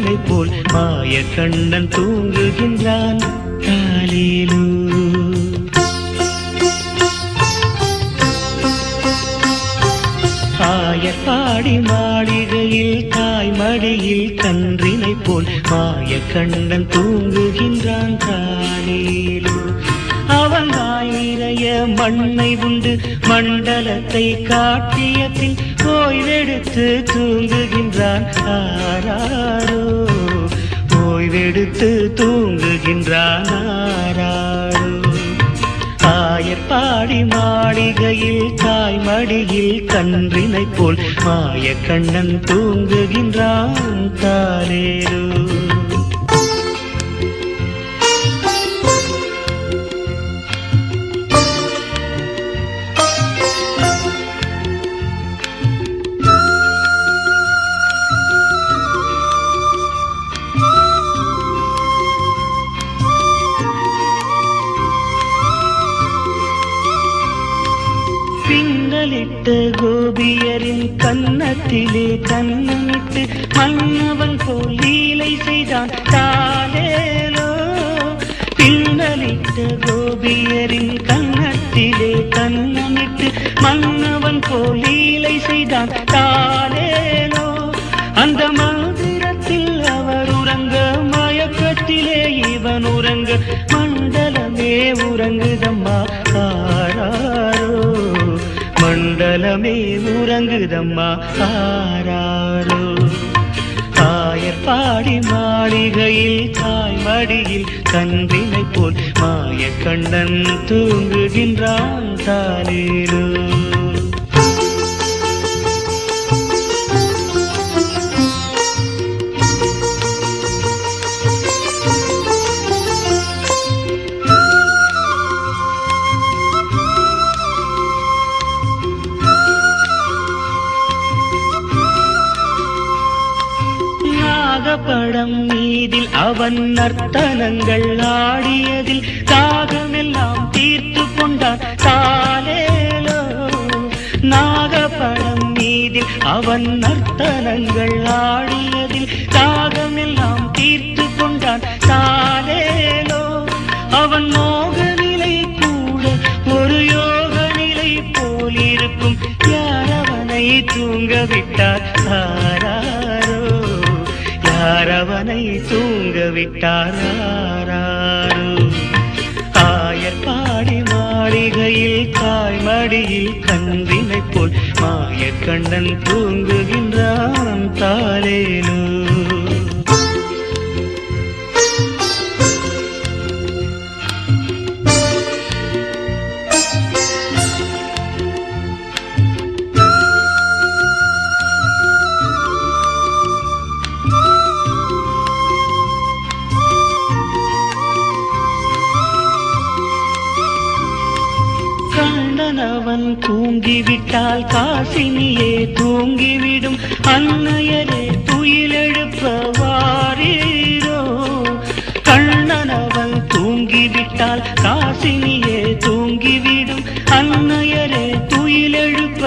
கன்றினை போல் மாய கண்ணன் தூங்குகின்றான் தாலேலோ. ஆயப்பாடி மாளிகையில் தாய் மடியில் கன்றினை போல் மாய கண்ணன் தூங்குகின்றான் தாலேலோ. அவன் வாய் நிறைய மண்ணை உண்டு மண்டலத்தை காட்டிய பின் ஓய்வெடுத்து தூங்குகின்றான் ஆராரோ. ஓய்வெடுத்து தூங்குகின்றான் ஆராரோ. ஆயர்பாடி மாளிகையில் தாய் மடியில் கன்றினை போல் மாய கண்ணன் தூங்குகின்றான் தாலேலோ. பின்னலிட்ட கோபியரின் கன்னத்திலே கண்ணமிட்டு மன்னவன் போல் லீலை செய்தான் தாலேலோ. பின்னலிட்ட கோபியரின் கன்னத்திலே கண்ணமிட்டு மன்னவன் போல் லீலை செய்தான் தாலேலோ. அந்த மந்திரத்தில் அவர் உறங்க மயக்கத்திலே இவன் உறங்க மண்டலமே உறங்குதம்மா ஆராரோ. மண்டலமே உறங்குதம்மா ஆராரோ. ஆயர்பாடி மாளிகையில் தாய் மடியில் கன்றினை போல் மாய கண்ணன் தூங்குகின்றான் தாலேலோ. படம் மீதில் அவன் நர்த்தனங்கள் ஆடியதில் தாகமெல்லாம் தீர்த்து கொண்டான் தாலேலோ. நாகப்படம் மீதில் அவன் நர்த்தனங்கள் ஆடியதில் தாகமெல்லாம் தீர்த்து கொண்டான் தாலேலோ. அவன் மோக நிலை கூட ஒரு யோக நிலை போலிருக்கும் யாரவனை தூங்க விட்டார் ஆராரோ. யாரவனை தூங்க விட்டார் ஆராரோ. ஆயர்பாடி மாளிகையில் தாய் மடியில் கன்றினை போல் மாய கண்ணன் தூங்குகின்றான் தாலேலோ. அவன் தூங்கிவிட்டால் காசினியே தூங்கிவிடும் அன்னையரே துயிலெழுப்ப வாரீரோ. கண்ணன் அவன் தூங்கிவிட்டால் காசினியே தூங்கிவிடும் அன்னையரே துயிலெழுப்ப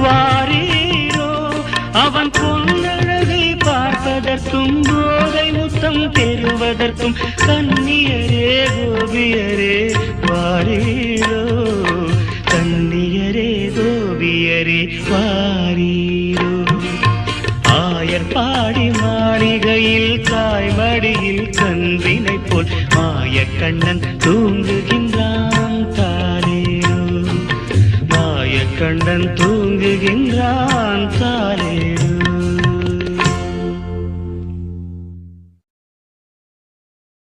வாரீரோ. அவன் பொன்னழகை பார்ப்பதற்கும் போதை முத்தம் பெறுவதற்கும் கன்னியரே கோபியரே வாரீரோ. கன்னியரே கோபியரே வாரீரோ. ஆயர்பாடி மாளிகையில் தாய் மடியில் கன்றினை போல் மாய கண்ணன் தூங்குகின்றான் தாலேலோ. மாய கண்ணன் தூங்குகின்றான் தாலேலோ.